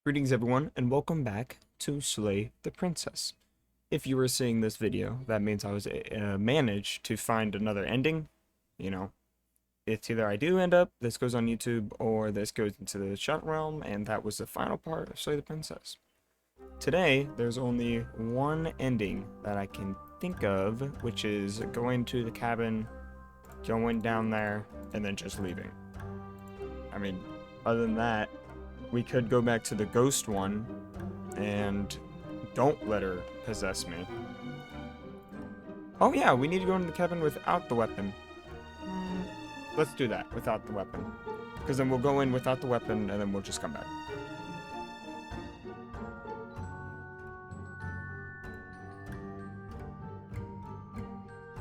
Greetings everyone, and welcome back to Slay the Princess. If you were seeing this video, that means I was managed to find another ending. You know, it's either I do end up, this goes on YouTube, or this goes into the Shut Realm, and that was the final part of Slay the Princess. Today, there's only one ending that I can think of, which is going to the cabin, going down there, and then just leaving. I mean, other than that, we could go back to the ghost one and don't let her possess me. Oh yeah, we need to go into the cabin without the weapon. Let's do that, without the weapon. Because then we'll go in without the weapon and then we'll just come back.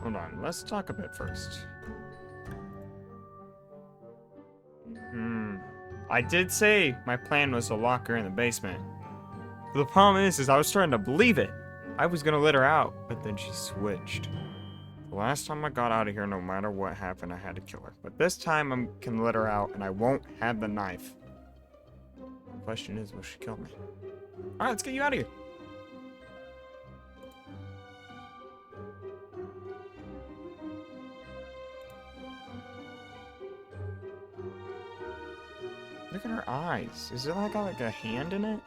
Hold on, let's talk a bit first. I did say my plan was to lock her in the basement. But the problem is I was starting to believe it. I was gonna let her out, but then she switched. The last time I got out of here, no matter what happened, I had to kill her. But this time I can let her out, and I won't have the knife. The question is, will she kill me? Alright, let's get you out of here. Look at her eyes. Is it like a hand in it?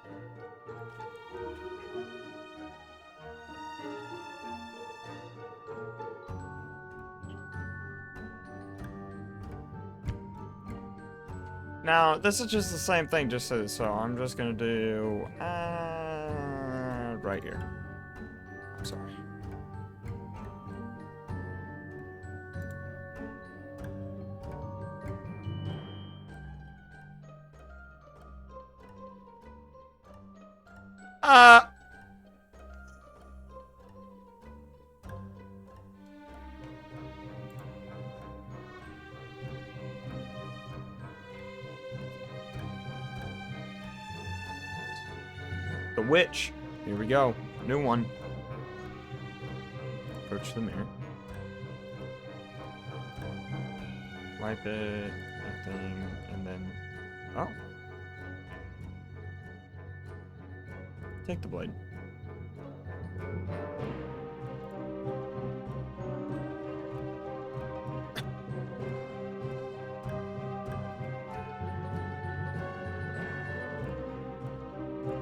Now, this is just the same thing, just so I'm just gonna do right here. I'm sorry. The witch. Here we go. New one. Approach the mirror. Wipe it. Nothing. And then... Oh. Take the blade.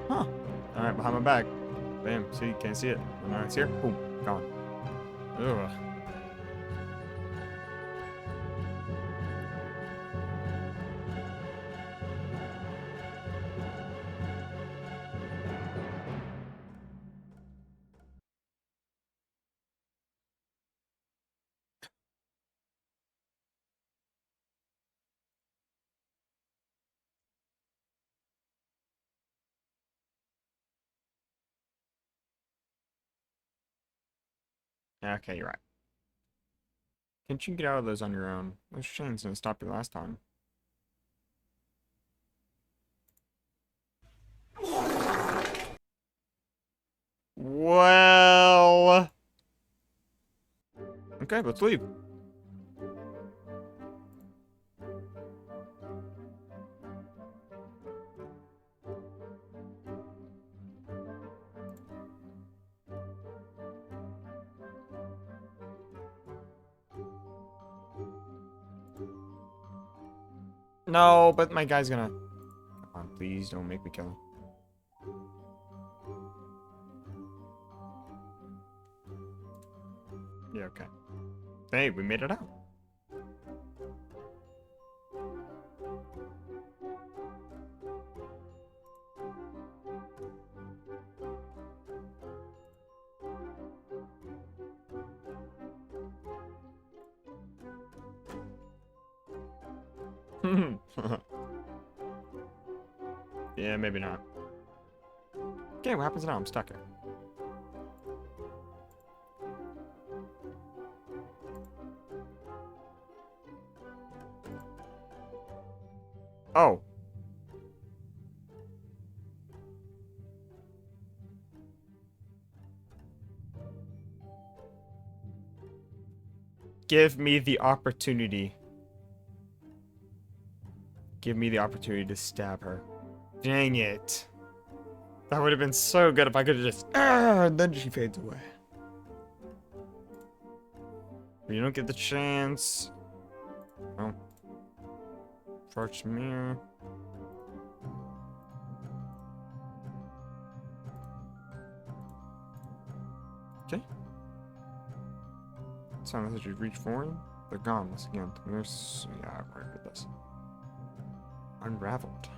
Huh. Alright, behind my back. Bam. See, can't see it. Now it's here. Boom. Gone. Ugh. Okay, you're right. Can't you get out of those on your own? Those chains didn't stop you last time. Well... Okay, let's leave. No, but my guy's gonna... Come on, please don't make me kill him. Yeah, okay. Hey, we made it out. Yeah, maybe not. Okay, what happens now? I'm stuck here. Oh. Give me the opportunity. Give me the opportunity to stab her. Dang it. That would have been so good if I could have just, and then she fades away. You don't get the chance. Oh. Approach mirror. Okay. Sounds like you reach forward. They're gone once again. There's, yeah, I've already read this. Unraveled.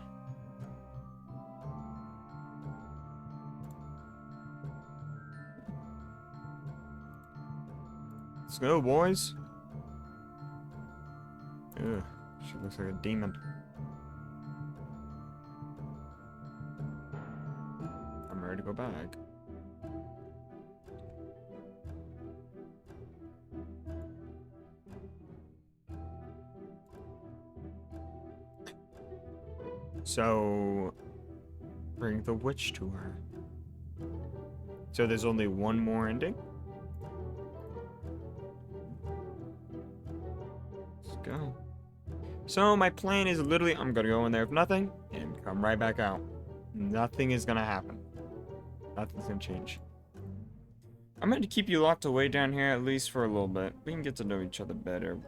Let's go, boys. Ugh, she looks like a demon. I'm ready to go back. So, bring the witch to her. So there's only one more ending? Let's go. So my plan is literally, I'm gonna go in there with nothing, and come right back out. Nothing is gonna happen. Nothing's gonna change. I'm going to keep you locked away down here at least for a little bit. We can get to know each other better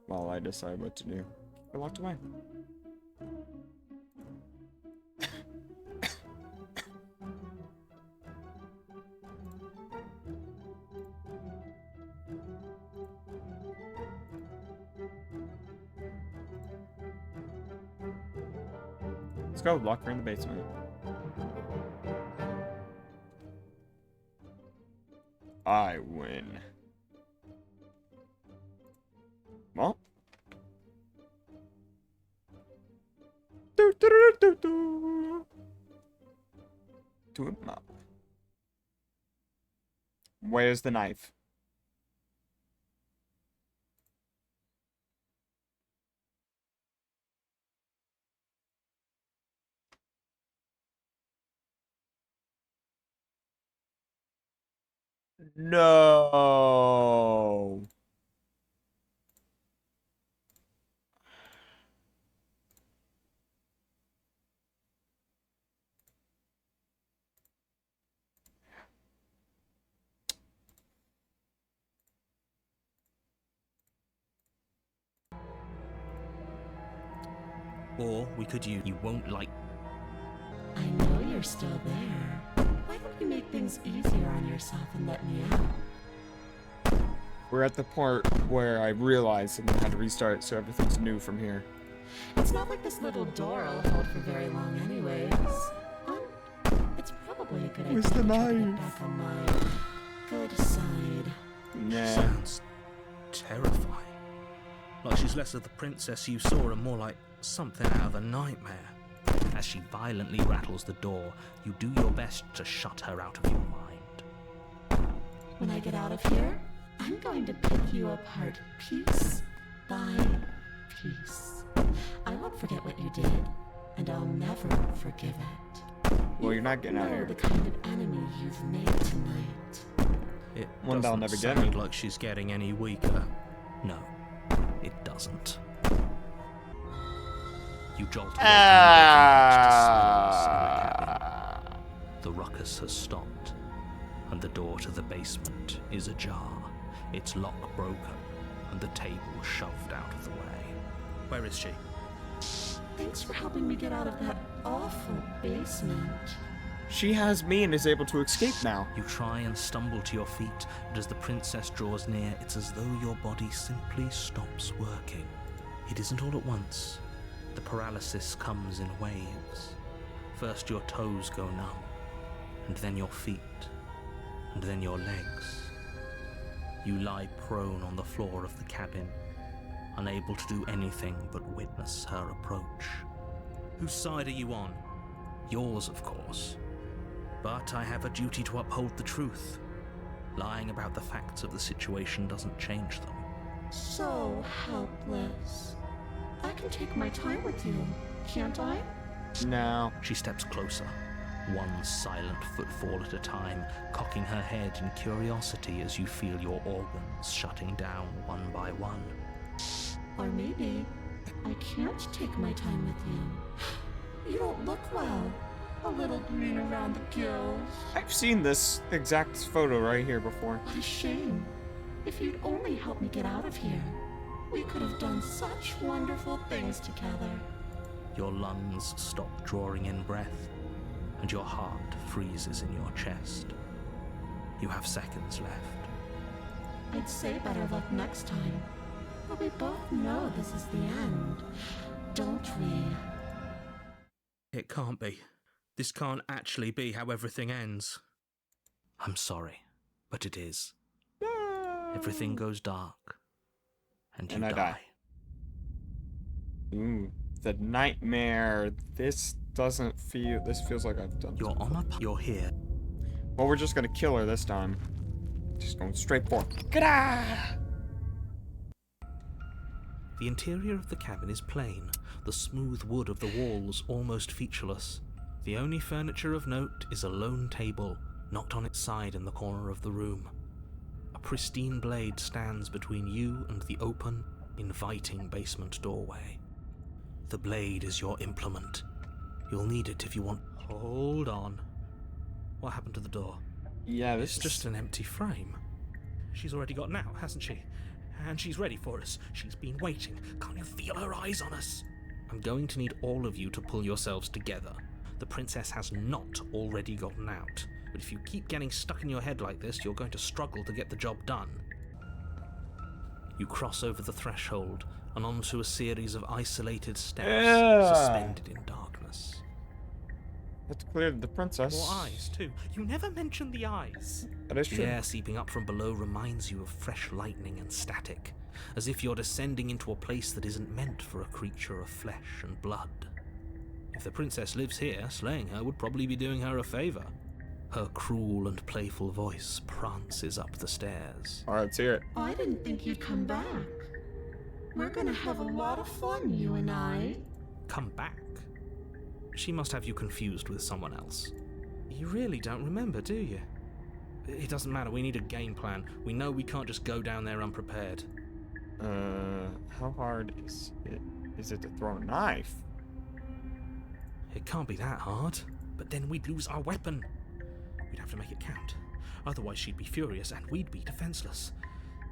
while I decide what to do. We're locked away. Let's go, lock her in the basement. I win. Well. To him up. Where's the knife? No. Or we could use you won't like. I know you're still there. Why don't you make things easier on yourself and let me out? We're at the part where I realized I had to restart, so everything's new from here. It's not like this little door will hold for very long anyways. It's probably a good idea Where's the to try to knife? get back on my good side. Nah. Sounds terrifying. Like she's less of the princess you saw and more like something out of a nightmare. As she violently rattles the door, you do your best to shut her out of your mind. When I get out of here, I'm going to pick you apart piece by piece. I won't forget what you did, and I'll never forgive it. Well, you're not getting out of Know here. the kind of enemy you've made tonight. It One that'll doesn't never get me. sound like she's getting any weaker. No, it doesn't. You jolt away from the cabin. The ruckus has stopped, and the door to the basement is ajar, its lock broken, and the table shoved out of the way. Where is she? Thanks for helping me get out of that awful basement. She has me and is able to escape now. You try and stumble to your feet, and as the princess draws near, it's as though your body simply stops working. It isn't all at once. The paralysis comes in waves. First your toes go numb, and then your feet, and then your legs. You lie prone on the floor of the cabin, unable to do anything but witness her approach. Whose side are you on? Yours, of course. But I have a duty to uphold the truth. Lying about the facts of the situation doesn't change them. So helpless. I can take my time with you, can't I? No. She steps closer, one silent footfall at a time, cocking her head in curiosity as you feel your organs shutting down one by one. Or maybe I can't take my time with you. You don't look well. A little green around the gills. I've seen this exact photo right here before. What a shame. If you'd only helped me get out of here, we could have done such wonderful things together. Your lungs stop drawing in breath, and your heart freezes in your chest. You have seconds left. I'd say better luck next time, but we both know this is the end, don't we? It can't be. This can't actually be how everything ends. I'm sorry, but it is. Everything goes dark, and you I die. Ooh, the nightmare. This doesn't feel. This feels like I've done. You're on a. You're here. Well, we're just gonna kill her this time. Just going straight for. G'dah! The interior of the cabin is plain, the smooth wood of the walls almost featureless. The only furniture of note is a lone table, knocked on its side in the corner of the room. A pristine blade stands between you and the open, inviting basement doorway. The blade is your implement. You'll need it if you want. Hold on. What happened to the door? Yeah, this It's just an empty frame. She's already gotten out, hasn't she? And she's ready for us. She's been waiting. Can't you feel her eyes on us? I'm going to need all of you to pull yourselves together. The princess has not already gotten out. But if you keep getting stuck in your head like this, you're going to struggle to get the job done. You cross over the threshold and onto a series of isolated steps suspended in darkness. have to clear the princess. More eyes, too. You never mentioned the eyes. That is The true. air seeping up from below reminds you of fresh lightning and static, as if you're descending into a place that isn't meant for a creature of flesh and blood. If the princess lives here, slaying her would probably be doing her a favor. Her cruel and playful voice prances up the stairs. Alright, let's hear it. I didn't think you'd come back. We're gonna have a lot of fun, you and I. Come back? She must have you confused with someone else. You really don't remember, do you? It doesn't matter, we need a game plan. We know we can't just go down there unprepared. How hard is it? Is it to throw a knife? It can't be that hard, but then we'd lose our weapon. We'd have to make it count. Otherwise she'd be furious and we'd be defenseless.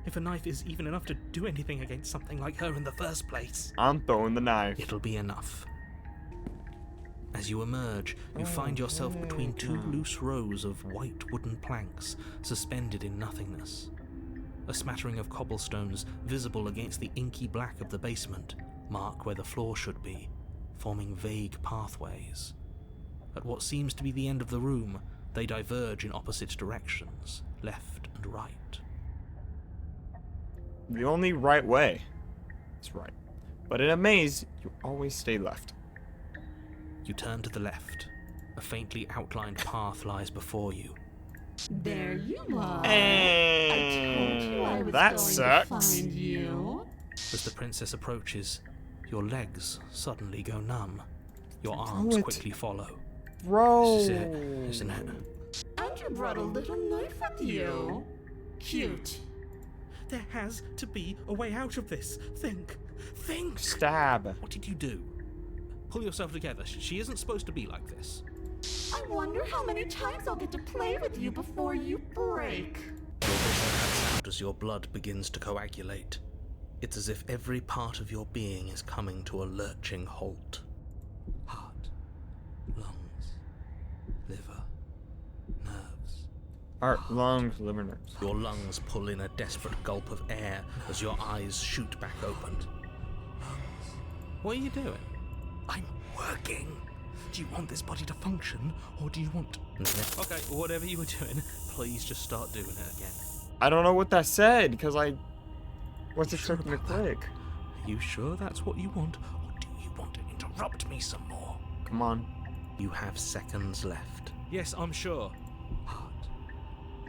If a knife is even enough to do anything against something like her in the first place, I'm throwing the knife. it'll be enough. As you emerge, you find yourself between two loose rows of white wooden planks suspended in nothingness. A smattering of cobblestones visible against the inky black of the basement mark where the floor should be, forming vague pathways. At what seems to be the end of the room, they diverge in opposite directions, left and right. The only right way is right. But in a maze, you always stay left. You turn to the left. A faintly outlined path lies before you. There you are. And I told you I was that going sucks. to find you. As the princess approaches, your legs suddenly go numb. Your Throw arms it. quickly follow. Bro. This is it, isn't it? And you brought a little knife with you. Cute. There has to be a way out of this. Think. Stab. What did you do? Pull yourself together. She isn't supposed to be like this. I wonder how many times I'll get to play with you before you break. Your vision cuts out as your blood begins to coagulate. It's as if every part of your being is coming to a lurching halt. Heart, lungs, liver, nerves. Heart, lungs, liver, nerves. Your lungs pull in a desperate gulp of air as your eyes shoot back open. What are you doing? I'm working. Do you want this body to function, or do you want... Okay, whatever you were doing, please just start doing it again. I don't know what that said, because I wasn't Sure expecting to about that? click. Are you sure that's what you want, or do you want to interrupt me some more? Come on. You have seconds left. Yes, I'm sure. Heart,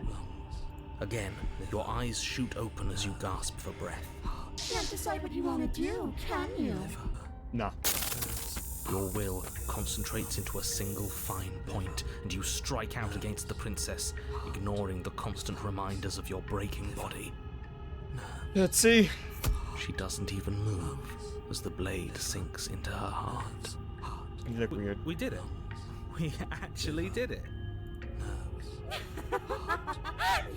lungs. Again, your eyes shoot open as you gasp for breath. Can't decide what you want to do, can you? No. Your will concentrates into a single fine point, and you strike out against the princess, ignoring the constant reminders of your breaking body. Let's see. She doesn't even move as the blade sinks into her heart. You look weird. We did it. We actually did it. Nerves.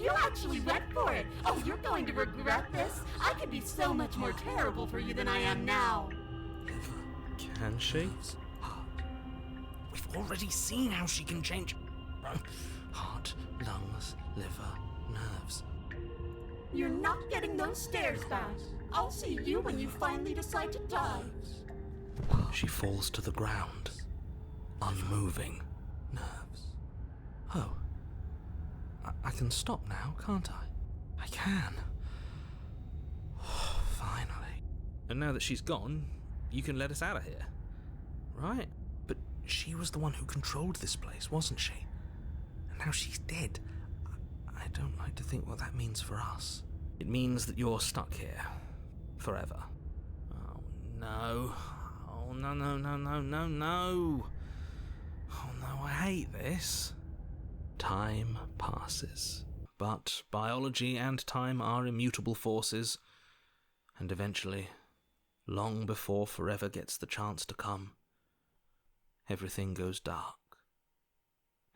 You actually went for it. Oh, you're going to regret this. I could be so much more terrible for you than I am now. Liver. Can she? Heart. We've already seen how she can change. Heart, lungs, liver, nerves. You're not getting those stares back. I'll see you when you finally decide to die. She falls to the ground, unmoving. Nerves. Oh. I can stop now, can't I? I can. Finally. And now that she's gone, you can let us out of here. Right? But she was the one who controlled this place, wasn't she? And now she's dead. I don't like to think what that means for us. It means that you're stuck here. Forever. Oh, no. Oh, no, no, no, no, no, no. Oh, no, I hate this. Time passes. But biology and time are immutable forces. And eventually, long before forever gets the chance to come, everything goes dark.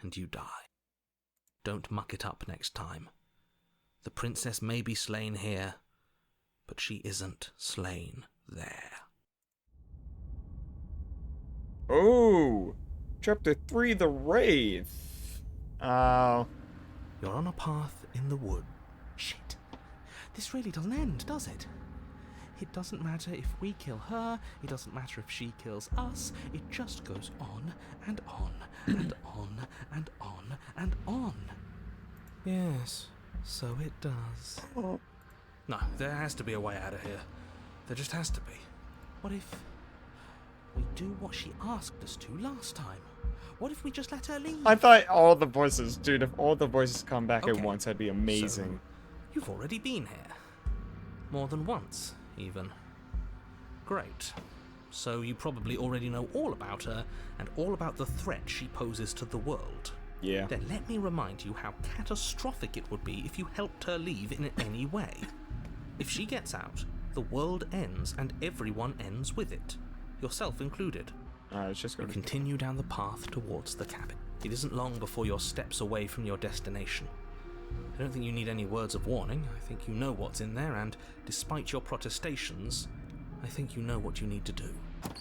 And you die. Don't muck it up next time. The princess may be slain here, but she isn't slain there. Oh, Chapter 3, The Wraith. You're on a path in the wood. Shit. This really doesn't end, does it? It doesn't matter if we kill her, it doesn't matter if she kills us, it just goes on and on and on and on and on. Yes, so it does. No, there has to be a way out of here. There just has to be. What if we do what she asked us to last time? What if we just let her leave? I thought all the voices, dude, if all the voices come back at Okay, once, that'd be amazing. So, you've already been here. More than once, even. Great. So you probably already know all about her and all about the threat she poses to the world. Yeah. Then let me remind you how catastrophic it would be if you helped her leave in any way. If she gets out, the world ends and everyone ends with it. Yourself included. Alright, let's just go You to... continue down the path towards the cabin. It isn't long before you're steps away from your destination. I don't think you need any words of warning. I think you know what's in there, and despite your protestations, I think you know what you need to do.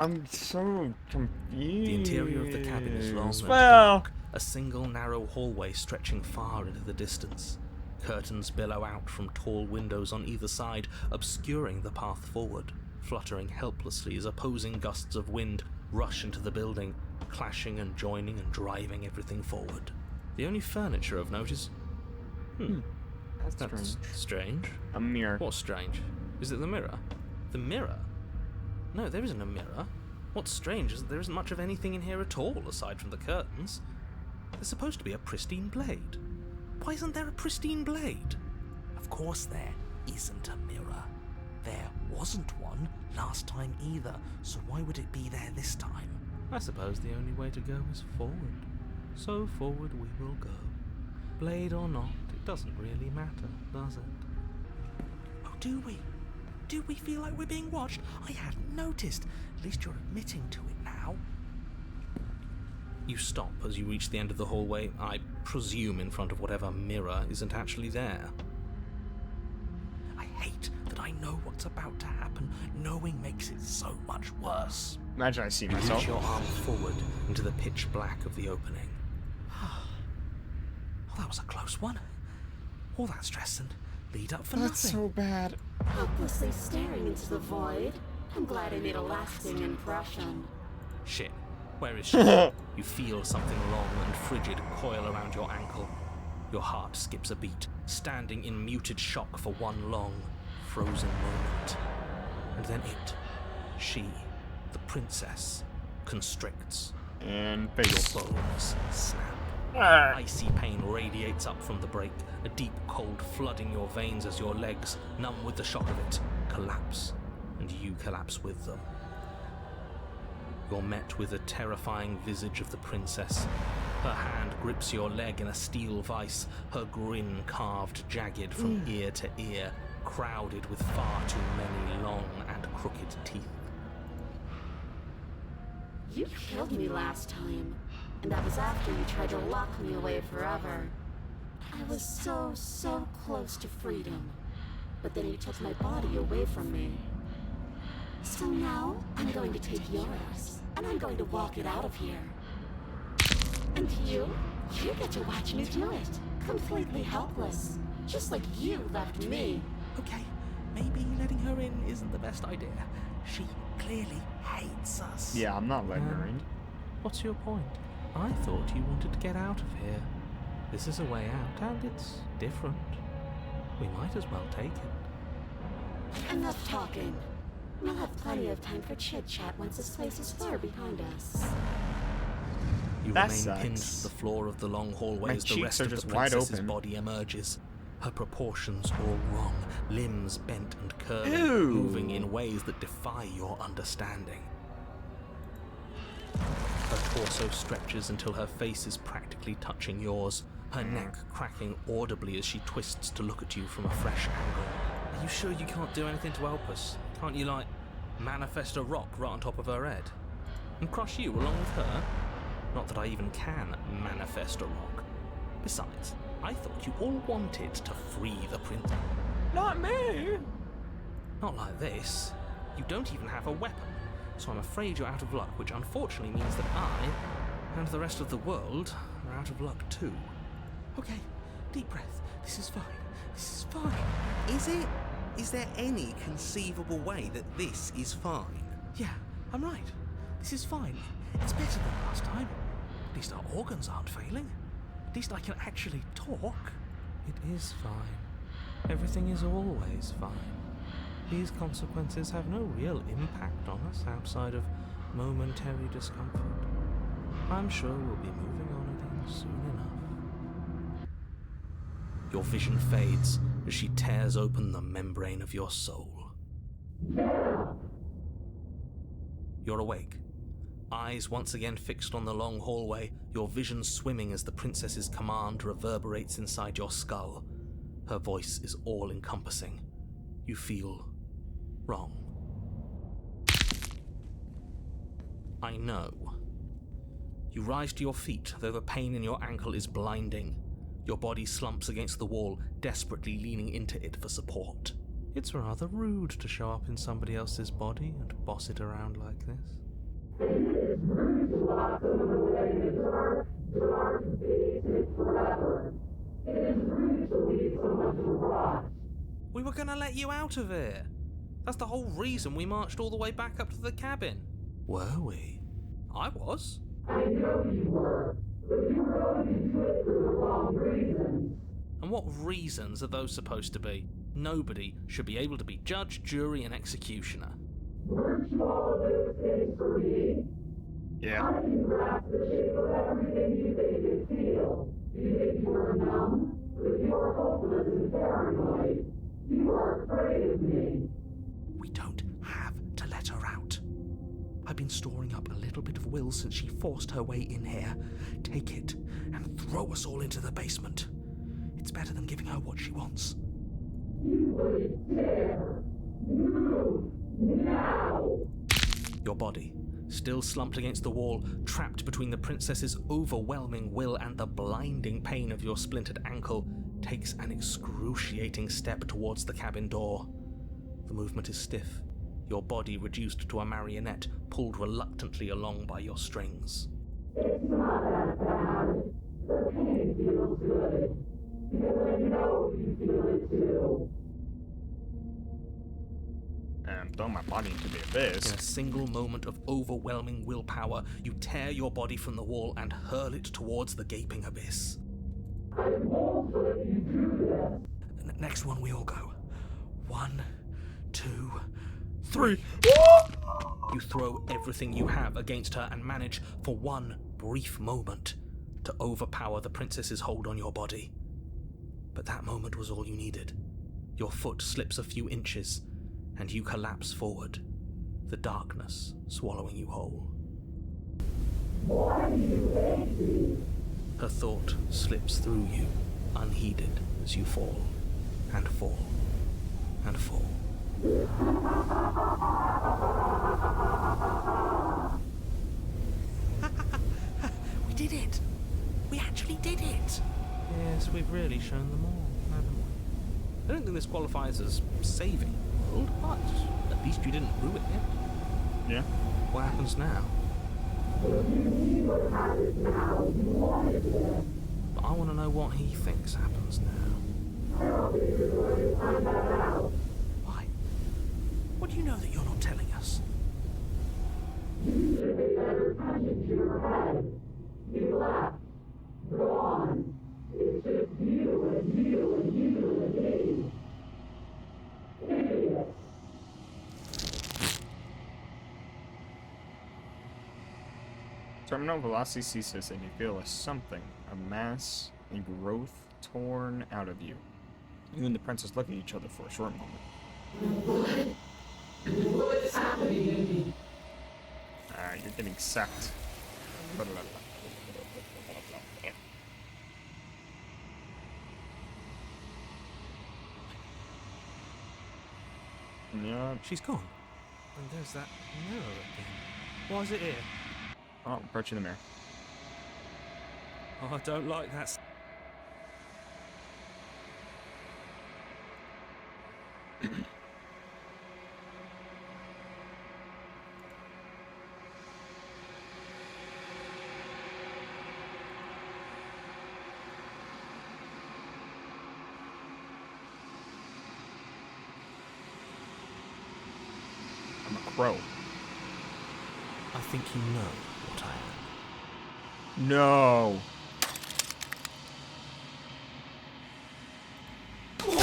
I'm so confused. The interior of the cabin is long and Well, dark, a single narrow hallway stretching far into the distance. Curtains billow out from tall windows on either side, obscuring the path forward, fluttering helplessly as opposing gusts of wind rush into the building, clashing and joining and driving everything forward. The only furniture of note is... That's strange. a mirror. What's strange? Is it the mirror? The mirror? No, there isn't a mirror. What's strange is that there isn't much of anything in here at all, aside from the curtains. There's supposed to be a pristine blade. Why isn't there a pristine blade? Of course there isn't a mirror. There wasn't one last time either, so why would it be there this time? I suppose the only way to go is forward. So forward we will go. Blade or not, it doesn't really matter, does it? Oh, do we? Do we feel like we're being watched? I hadn't noticed. At least you're admitting to it now. You stop as you reach the end of the hallway, I presume in front of whatever mirror isn't actually there. I hate that I know what's about to happen. Knowing makes it so much worse. Imagine I see You myself. reach your arm forward into the pitch black of the opening. Oh, that was a close one. All that stress and lead up for That's nothing. so bad. Helplessly staring into the void. I'm glad I made a lasting impression. Shit. Where is she? You feel something long and frigid coil around your ankle. Your heart skips a beat, standing in muted shock for one long, frozen moment. And then she, the princess, constricts. And Your face. bones snap. Ah. Icy pain radiates up from the break, a deep cold flooding your veins as your legs, numb with the shock of it, collapse, and you collapse with them. You're met with the terrifying visage of the princess. Her hand grips your leg in a steel vice, her grin carved jagged from ear to ear, crowded with far too many long and crooked teeth. You killed me last time. And that was after you tried to lock me away forever. I was so close to freedom. But then you took my body away from me. So now, I'm going to take yours, and I'm going to walk it out of here. And you get to watch me do it. Completely helpless. Just like you left me. Okay, maybe letting her in isn't the best idea. She clearly hates us. Yeah, I'm not letting her in. What's your point? I thought you wanted to get out of here. This is a way out, and it's different. We might as well take it. Enough talking. We'll have plenty of time for chit-chat once this place is far behind us. You That remain pinned sucks. to the floor of the long hallway My as the cheeks rest are of the just wide princess's open. body emerges. Her proportions all wrong, limbs bent and curving, Ew. moving in ways that defy your understanding. Her torso stretches until her face is practically touching yours, her neck cracking audibly as she twists to look at you from a fresh angle. Are you sure you can't do anything to help us? Can't you, like, manifest a rock right on top of her head? And crush you along with her? Not that I even can manifest a rock. Besides, I thought you all wanted to free the prince. Not me! Not like this. You don't even have a weapon, so I'm afraid you're out of luck, which unfortunately means that I, and the rest of the world, are out of luck too. Okay, deep breath. This is fine. This is fine. Is it? Is there any conceivable way that this is fine? Yeah, I'm right. This is fine. It's better than last time. At least our organs aren't failing. At least I can actually talk. It is fine. Everything is always fine. These consequences have no real impact on us outside of momentary discomfort. I'm sure we'll be moving on again soon enough. Your vision fades as she tears open the membrane of your soul. You're awake. Eyes once again fixed on the long hallway, your vision swimming as the princess's command reverberates inside your skull. Her voice is all-encompassing. You feel wrong. I know. You rise to your feet, though the pain in your ankle is blinding. Your body slumps against the wall, desperately leaning into it for support. It's rather rude to show up in somebody else's body and boss it around like this. We were gonna let you out of here. That's the whole reason we marched all the way back up to the cabin. Were we? I was. I know you were, but you were only do it for the wrong reasons. And what reasons are those supposed to be? Nobody should be able to be judge, jury, and executioner. Weren't you all of those things for me? Yeah. I can grasp the shape of everything you think you feel. You think you were numb, but you are hopeless and paranoid. You are afraid of me. We don't have to let her out. I've been storing up a little bit of will since she forced her way in here. Take it and throw us all into the basement. It's better than giving her what she wants. You wouldn't dare. Move now. Your body, still slumped against the wall, trapped between the princess's overwhelming will and the blinding pain of your splintered ankle, takes an excruciating step towards the cabin door. The movement is stiff, your body reduced to a marionette, pulled reluctantly along by your strings. It's not that bad. The pain feels good. Because I know you feel it too. And throw my body into the In abyss. a single moment of overwhelming willpower, you tear your body from the wall and hurl it towards the gaping abyss. I won't let you do this. Next one, we all go. 1, 2, 3. You throw everything you have against her and manage, for one brief moment, to overpower the princess's hold on your body. But that moment was all you needed. Your foot slips a few inches, and you collapse forward, the darkness swallowing you whole. Why do you hate me? Her thought slips through you, unheeded, as you fall, and fall, and fall. We did it! We actually did it! Yes, we've really shown them all, haven't we? I don't think this qualifies as saving the world, but at least you didn't ruin it. Yeah. What happens now? But I want to know what he thinks happens now. Why? What do you know that you're not telling us? You left. Gone. It's just you and you and you and me. Idiot. Terminal velocity ceases and you feel a something, a mass, and growth torn out of you. You and the princess look at each other for a short moment. What is happening to me? You're getting sacked. Yeah. She's gone. And there's that mirror again. Why is it here? Oh, approaching the mirror. Oh, I don't like that. I'm a crow. I think you know what I am. No. Oh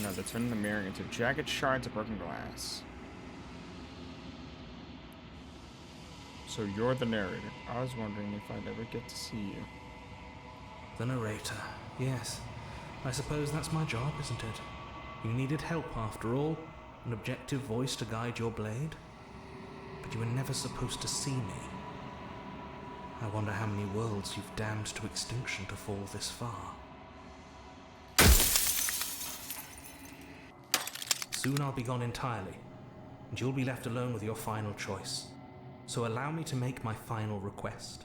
no, they turn the mirror into jagged shards of broken glass. So you're the narrator. I was wondering if I'd ever get to see you. The narrator. Yes. I suppose that's my job, isn't it? You needed help after all. An objective voice to guide your blade. But you were never supposed to see me. I wonder how many worlds you've damned to extinction to fall this far. Soon I'll be gone entirely, and you'll be left alone with your final choice. So allow me to make my final request.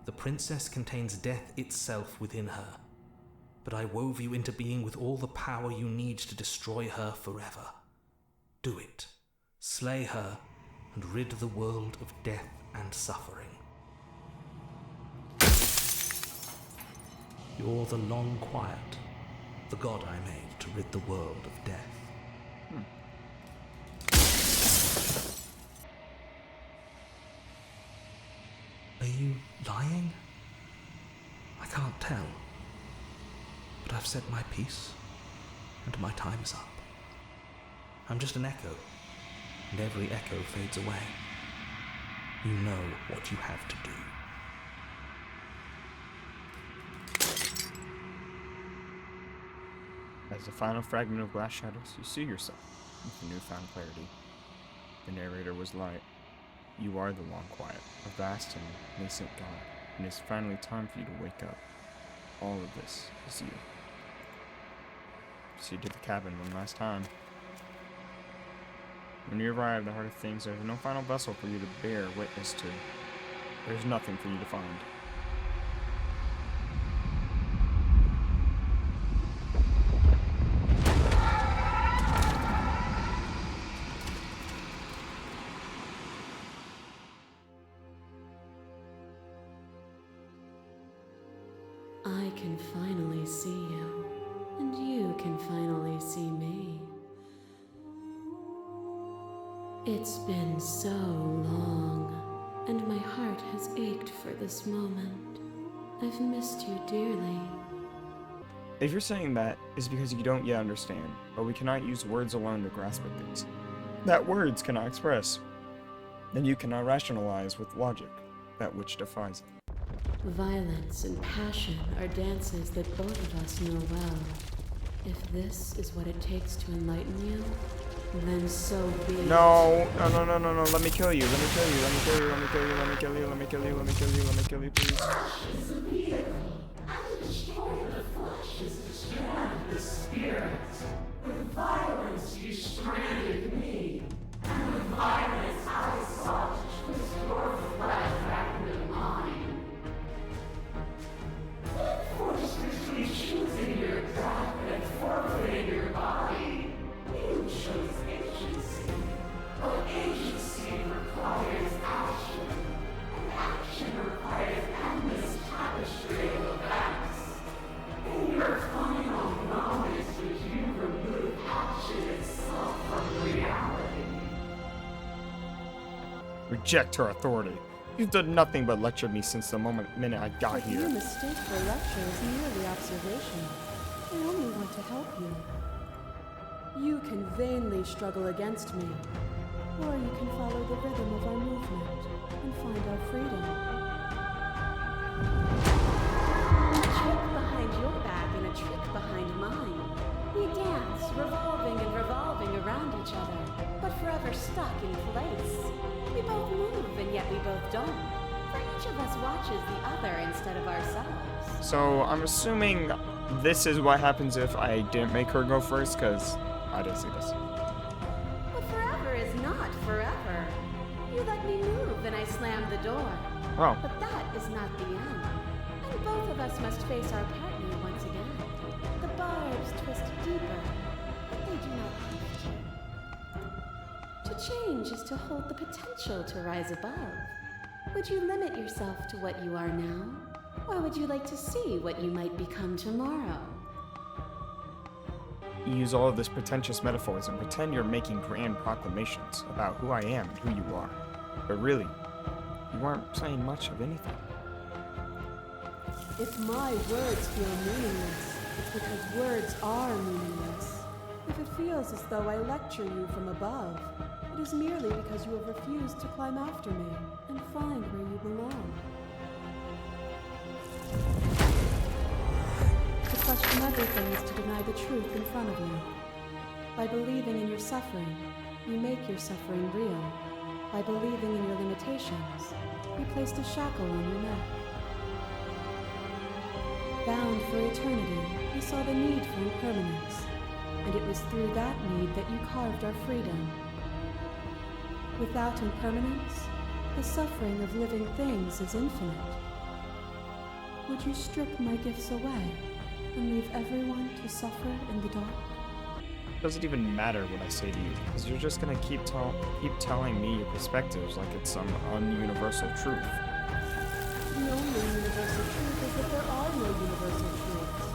The princess contains death itself within her, but I wove you into being with all the power you need to destroy her forever. Do it. Slay her, and rid the world of death and suffering. You're the long quiet, the god I made to rid the world of death. Are you lying? I can't tell. But I've said my piece, and my time is up. I'm just an echo, and every echo fades away. You know what you have to do. As the final fragment of glass shatters, you see yourself with newfound clarity. The narrator was light. You are the long quiet, a vast and nascent god, and it's finally time for you to wake up. All of this is you. See you to the cabin one last time. When you arrive, the heart of things, there's no final vessel for you to bear witness to. There's nothing for you to find. I can finally see you, and you can finally see me. It's been so long, and my heart has ached for this moment. I've missed you dearly. If you're saying that, it's because you don't yet understand, but we cannot use words alone to grasp at things that words cannot express, and you cannot rationalize with logic that which defies it. Violence and passion are dances that both of us know well. If this is what it takes to enlighten you, then so be it. No, no, let me kill you, let me kill you, let me kill you, let me kill you, let me kill you, let me kill you, let me kill you, let me kill you, please. Is a vehicle. And the destroyer of the flesh is destroying the spirit. With violence you stranded me, and with violence I sought to restore the flesh. reject her authority. You've done nothing but lecture me since the minute I got But your here. mistake for lecture is merely observation. I only want to help you. You can vainly struggle against me, or you can follow the rhythm of our movement and find our freedom. A trick behind your back and a trick behind mine. We dance, revolving and revolving around each other, but forever stuck in place. We both move and yet we both don't. For each of us watches the other instead of ourselves. So I'm assuming this is what happens if I didn't make her go first, because I didn't see this. But forever is not forever. You let me move and I slammed the door. Oh, But that is not the end. And both of us must face our partner once again. The barbs twist deeper, but they do not have to. To change is to hold the potential to rise above. Would you limit yourself to what you are now? Or would you like to see what you might become tomorrow? you use all of this pretentious metaphors and pretend you're making grand proclamations about who I am and who you are. But really, you aren't saying much of anything. If my words feel meaningless, it's because words are meaningless. If it feels as though I lecture you from above, it is merely because you have refused to climb after me and find where you belong. To question everything is to deny the truth in front of you. By believing in your suffering, you make your suffering real. By believing in your limitations, you placed a shackle on your neck. Bound for eternity, you saw the need for impermanence, and it was through that need that you carved our freedom. Without impermanence, the suffering of living things is infinite. Would you strip my gifts away and leave everyone to suffer in the dark? It doesn't even matter what I say to you, because you're just gonna keep telling me your perspectives like it's some ununiversal truth. The only universal truth is that there are no universal truths.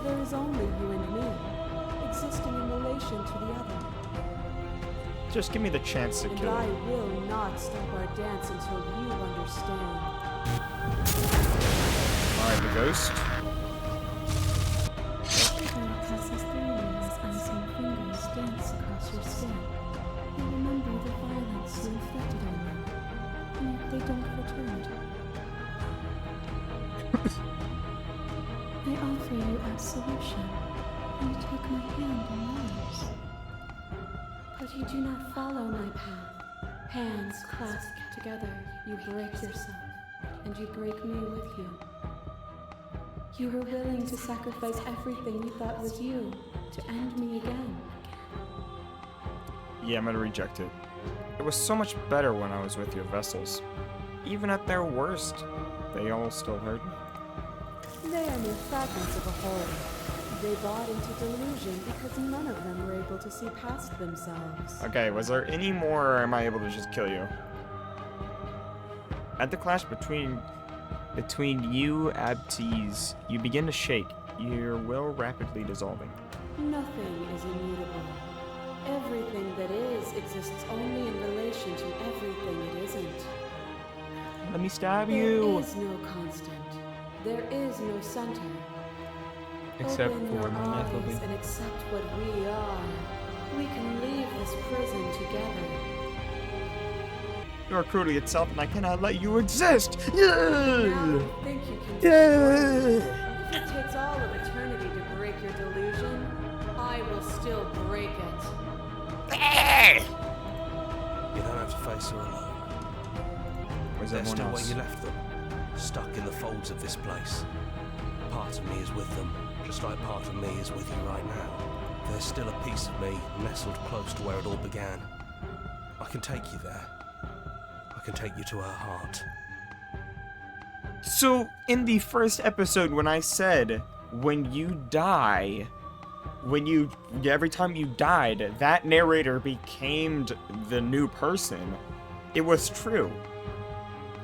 There is only you and me, existing in relation to the other. Just give me the chance to And kill I you. will not stop our dance until you understand. Alright, the ghost. Shiver passes through you as unseen fingers dance across your skin. You remember the violence you inflicted on them, and yet they don't return. I offer you absolution, and you take my hand in yours. But you do not follow my path. Hands clasped together, you break yourself, and you break me with you. You were willing to sacrifice everything you thought was you to end me again. Yeah, I'm gonna reject it. It was so much better when I was with your vessels. Even at their worst, they all still hurt me. They are mere fragments of a whole. They bought into delusion because none of them were able to see past themselves. Okay, was there any more, or am I able to just kill you? At the clash between you, Abtees, you begin to shake, your will rapidly dissolving. Nothing is immutable. Everything that is exists only in relation to everything it isn't. Let me stab There you! is no constant. There is no center. Except Open for your my eyes Nickelby. and accept what we are. We can leave this prison together. You are cruelty itself, and I cannot let you exist! Now you think you can destroy me. If it takes all of eternity to break your delusion, I will still break it. You don't have to face her alone. Where's They're everyone still where else? you left them, stuck in the folds of this place. Part of me is with them, just like part of me is with you right now. There's still a piece of me nestled close to where it all began. I can take you there. I can take you to her heart. So, in the first episode, when I said, when you die, every time you died, that narrator became the new person, it was true.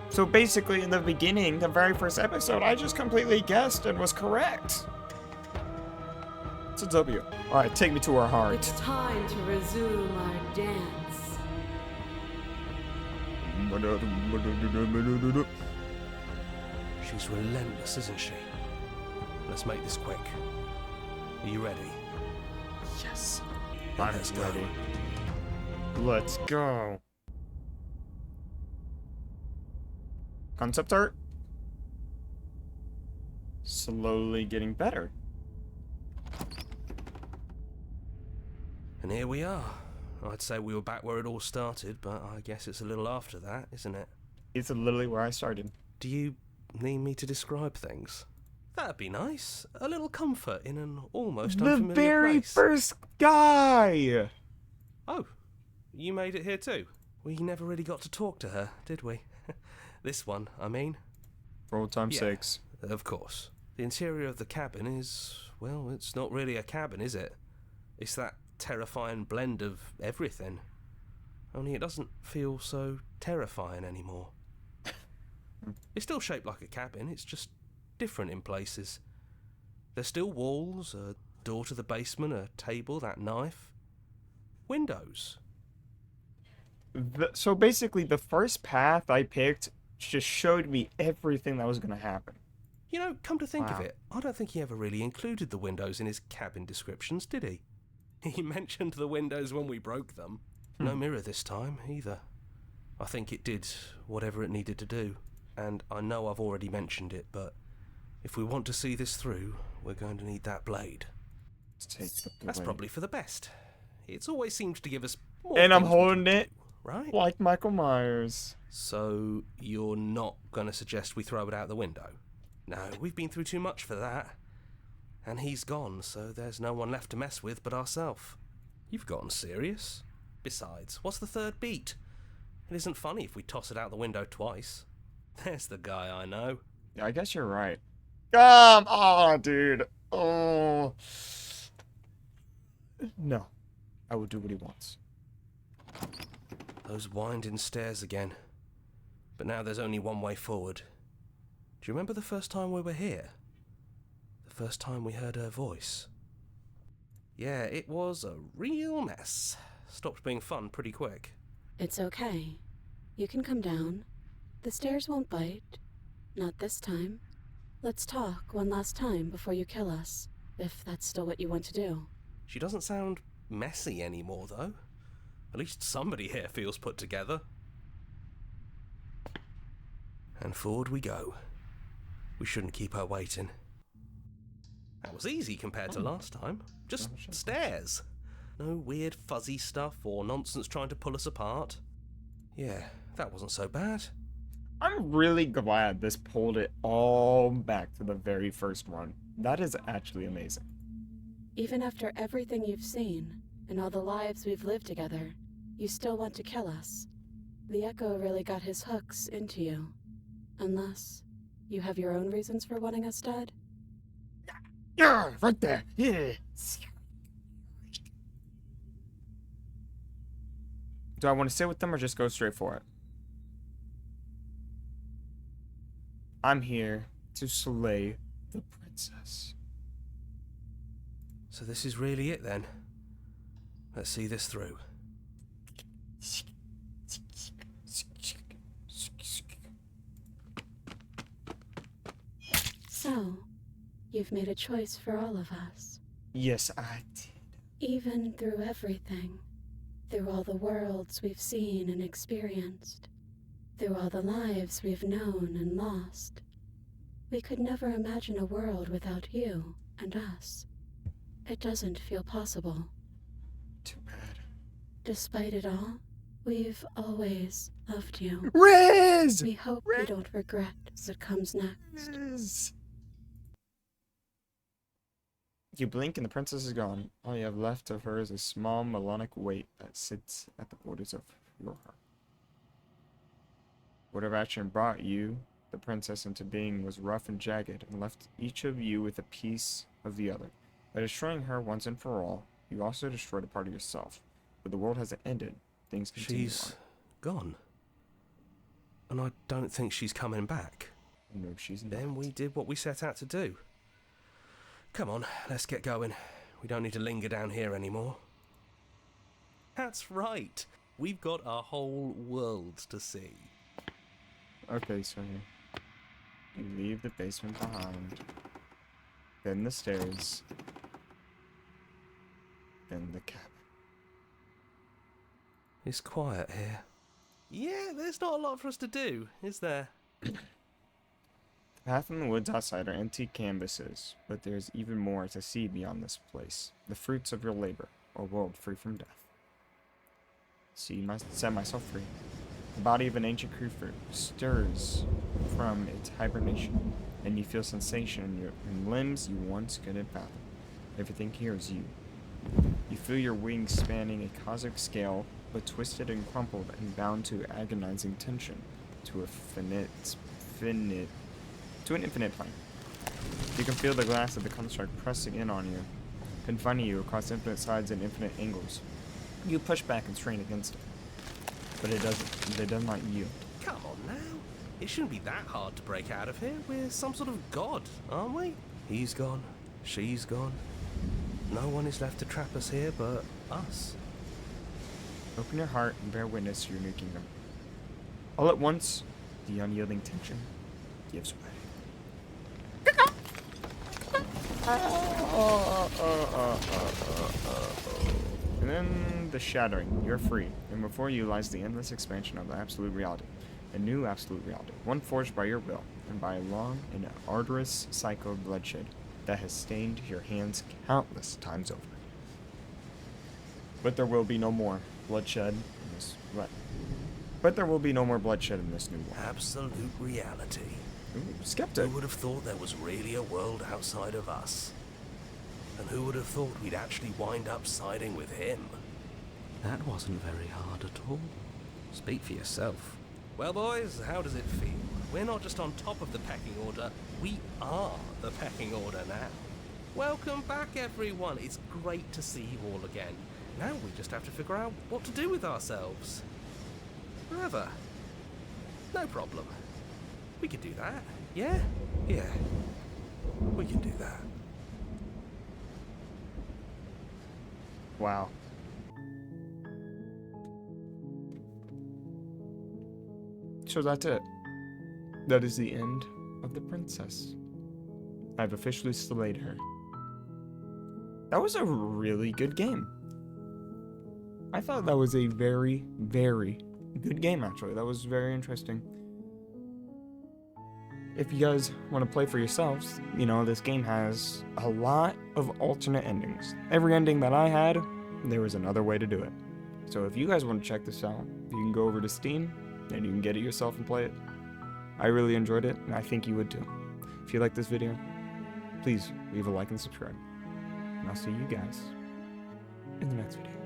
So basically, in the beginning, the very first episode, I just completely guessed and was correct. It's a W. Alright, take me to her heart. It's time to resume our dance. She's relentless, isn't she? Let's make this quick. Are you ready? Yes. Then I'm let's go. ready. Let's go. Concept art. Slowly getting better. And here we are. I'd say we were back where it all started, but I guess it's a little after that, isn't it? It's literally where I started. Do you need me to describe things? That'd be nice. A little comfort in an almost The unfamiliar very place. first guy! Oh, you made it here too. We never really got to talk to her, did we? This one, I mean. For old time's Yeah. sakes. Of course. The interior of the cabin is, well, it's not really a cabin, is it? It's that terrifying blend of everything. Only it doesn't feel so terrifying anymore. It's still shaped like a cabin, it's just different in places. There's still walls, a door to the basement, a table, that knife. Windows. So basically, the first path I picked just showed me everything that was going to happen. You know, come to think of Wow. it, I don't think he ever really included the windows in his cabin descriptions, did he? He mentioned the windows when we broke them. No mirror this time, either. I think it did whatever it needed to do. And I know I've already mentioned it, but if we want to see this through, we're going to need that blade. Let's take the That's blade. probably for the best. It's always seemed to give us more And I'm things we can holding it do, right? like Michael Myers. So you're not going to suggest we throw it out the window? No, we've been through too much for that. And he's gone, so there's no one left to mess with but ourselves. You've gotten serious. Besides, what's the third beat? It isn't funny if we toss it out the window twice. There's the guy I know. Yeah, I guess you're right. Come on, dude. Oh. No. I will do what he wants. Those winding stairs again. But now there's only one way forward. Do you remember the first time we were here? The first time we heard her voice? Yeah, it was a real mess. Stopped being fun pretty quick. It's okay. You can come down. The stairs won't bite. Not this time. Let's talk one last time before you kill us, if that's still what you want to do. She doesn't sound messy anymore, though. At least somebody here feels put together. And forward we go. We shouldn't keep her waiting. That was easy compared to last time. Just stairs. No weird fuzzy stuff or nonsense trying to pull us apart. Yeah, that wasn't so bad. I'm really glad this pulled it all back to the very first one. That is actually amazing. Even after everything you've seen, and all the lives we've lived together, you still want to kill us. The Echo really got his hooks into you. Unless you have your own reasons for wanting us dead? Yeah, right there. Yeah. Do I want to sit with them or just go straight for it? I'm here to slay the princess. So this is really it then. Let's see this through. So, you've made a choice for all of us. Yes, I did. Even through everything. Through all the worlds we've seen and experienced. Through all the lives we've known and lost. We could never imagine a world without you and us. It doesn't feel possible. Too bad. Despite it all, we've always loved you. Riz! We hope you don't regret what comes next. Riz! You blink and the princess is gone. All you have left of her is a small melodic weight that sits at the borders of your heart. Whatever action brought you, the princess, into being was rough and jagged and left each of you with a piece of the other. By destroying her once and for all, you also destroyed a part of yourself. But the world hasn't ended. Things continue She's gone. And I don't think she's coming back. on. No, she's not. Then we did what we set out to do. Come on, let's get going. We don't need to linger down here anymore. That's right. We've got a whole world to see. Okay, so you leave the basement behind. Then the stairs. Then the cabin. It's quiet here. Yeah, there's not a lot for us to do, is there? The path in the woods outside are empty canvases, but there's even more to see beyond this place. The fruits of your labor, a world free from death. See, set myself free. The body of an ancient creature stirs from its hibernation, and you feel sensation in limbs you once couldn't fathom. Everything here is you. You feel your wings spanning a cosmic scale, but twisted and crumpled and bound to agonizing tension, to an infinite plane. You can feel the glass of the construct pressing in on you, confining you across infinite sides and infinite angles. You push back and strain against it, but it does not yield. Come on now. It shouldn't be that hard to break out of here. We're some sort of god, aren't we? He's gone. She's gone. No one is left to trap us here but us. Open your heart and bear witness to your new kingdom. All at once, the unyielding tension gives way. And then the shattering. You're free, and before you lies the endless expansion of the absolute reality. A new absolute reality, one forged by your will, and by a long and arduous cycle of bloodshed that has stained your hands countless times over. But there will be no more bloodshed in this. But there will be no more bloodshed in this new world. Absolute reality. Ooh, skeptic. Who would have thought there was really a world outside of us? And who would have thought we'd actually wind up siding with him? That wasn't very hard at all. Speak for yourself. Well, boys, how does it feel? We're not just on top of the pecking order, we are the pecking order now. Welcome back, everyone. It's great to see you all again. Now we just have to figure out what to do with ourselves. Forever. No problem. We can do that. Yeah? Yeah. We can do that. Wow. So that's it. That is the end of the princess. I've officially slayed her. That was a really good game. I thought that was a very, very good game, actually. That was very interesting. If you guys want to play for yourselves, you know, this game has a lot of alternate endings. Every ending that I had, there was another way to do it. So if you guys want to check this out, you can go over to Steam, and you can get it yourself and play it. I really enjoyed it, and I think you would too. If you like this video, please leave a like and subscribe. And I'll see you guys in the next video.